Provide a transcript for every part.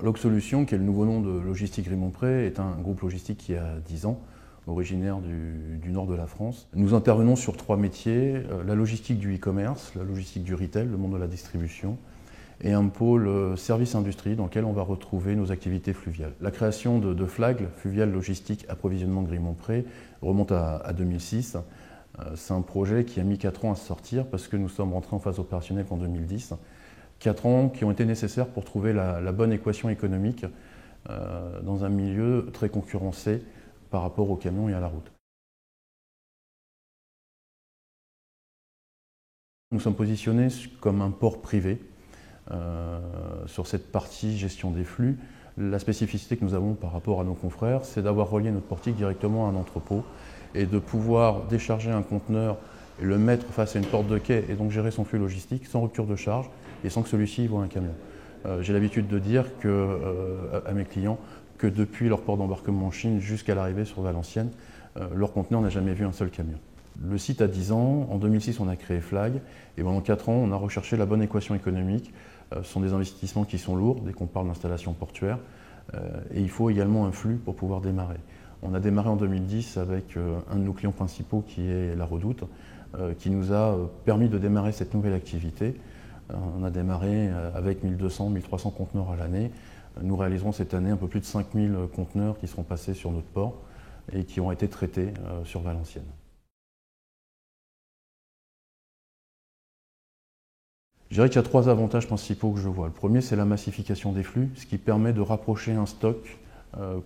Log Solutions, qui est le nouveau nom de Logistique Grimont-Pré, est un groupe logistique qui a 10 ans, originaire du nord de la France. Nous intervenons sur 3 métiers, la logistique du e-commerce, la logistique du retail, le monde de la distribution, et un pôle service industrie dans lequel on va retrouver nos activités fluviales. La création de FLAG, Fluvial Logistique Approvisionnement Grimont-Pré, remonte à 2006. C'est un projet qui a mis 4 ans à sortir parce que nous sommes rentrés en phase opérationnelle qu'en 2010. 4 ans qui ont été nécessaires pour trouver la bonne équation économique dans un milieu très concurrencé par rapport aux camions et à la route. Nous sommes positionnés comme un port privé sur cette partie gestion des flux. La spécificité que nous avons par rapport à nos confrères, c'est d'avoir relié notre portique directement à un entrepôt et de pouvoir décharger un conteneur et le mettre face à une porte de quai et donc gérer son flux logistique sans rupture de charge et sans que celui-ci voie un camion. J'ai l'habitude de dire à mes clients que depuis leur port d'embarquement en Chine jusqu'à l'arrivée sur Valenciennes, leur conteneur n'a jamais vu un seul camion. Le site a 10 ans, en 2006 on a créé FLAG et pendant 4 ans on a recherché la bonne équation économique. Ce sont des investissements qui sont lourds dès qu'on parle d'installation portuaire et il faut également un flux pour pouvoir démarrer. On a démarré en 2010 avec un de nos clients principaux qui est la Redoute, qui nous a permis de démarrer cette nouvelle activité. On a démarré avec 1200-1300 conteneurs à l'année. Nous réaliserons cette année un peu plus de 5000 conteneurs qui seront passés sur notre port et qui ont été traités sur Valenciennes. Je dirais qu'il y a 3 avantages principaux que je vois. Le premier, c'est la massification des flux, ce qui permet de rapprocher un stock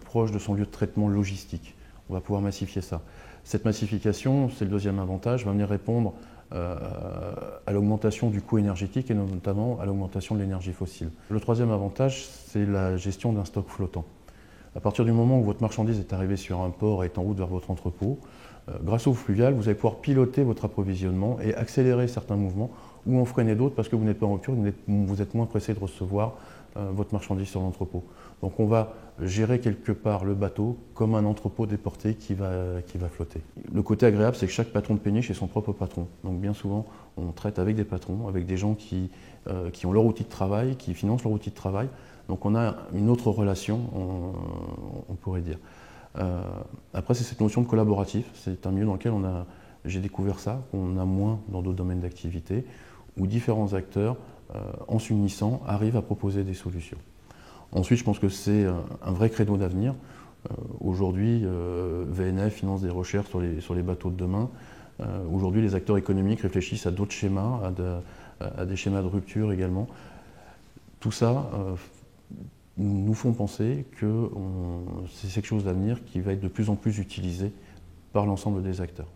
proche de son lieu de traitement logistique. On va pouvoir massifier ça. Cette massification, c'est le deuxième avantage, va venir répondre à l'augmentation du coût énergétique et notamment à l'augmentation de l'énergie fossile. Le troisième avantage, c'est la gestion d'un stock flottant. À partir du moment où votre marchandise est arrivée sur un port et est en route vers votre entrepôt, grâce au fluvial, vous allez pouvoir piloter votre approvisionnement et accélérer certains mouvements ou en freiner d'autres parce que vous n'êtes pas en rupture, vous êtes moins pressé de recevoir votre marchandise sur l'entrepôt. Donc on va gérer quelque part le bateau comme un entrepôt déporté qui va flotter. Le côté agréable, c'est que chaque patron de péniche est son propre patron. Donc bien souvent, on traite avec des patrons, avec des gens qui ont leur outil de travail, qui financent leur outil de travail. Donc on a une autre relation, on pourrait dire. Après, c'est cette notion de collaboratif. C'est un milieu dans lequel j'ai découvert ça, qu'on a moins dans d'autres domaines d'activité, où différents acteurs, en s'unissant, arrivent à proposer des solutions. Ensuite, je pense que c'est un vrai créneau d'avenir. Aujourd'hui, VNF finance des recherches sur les bateaux de demain. Aujourd'hui, les acteurs économiques réfléchissent à d'autres schémas, à des schémas de rupture également. Tout ça nous font penser que c'est quelque chose d'avenir qui va être de plus en plus utilisé par l'ensemble des acteurs.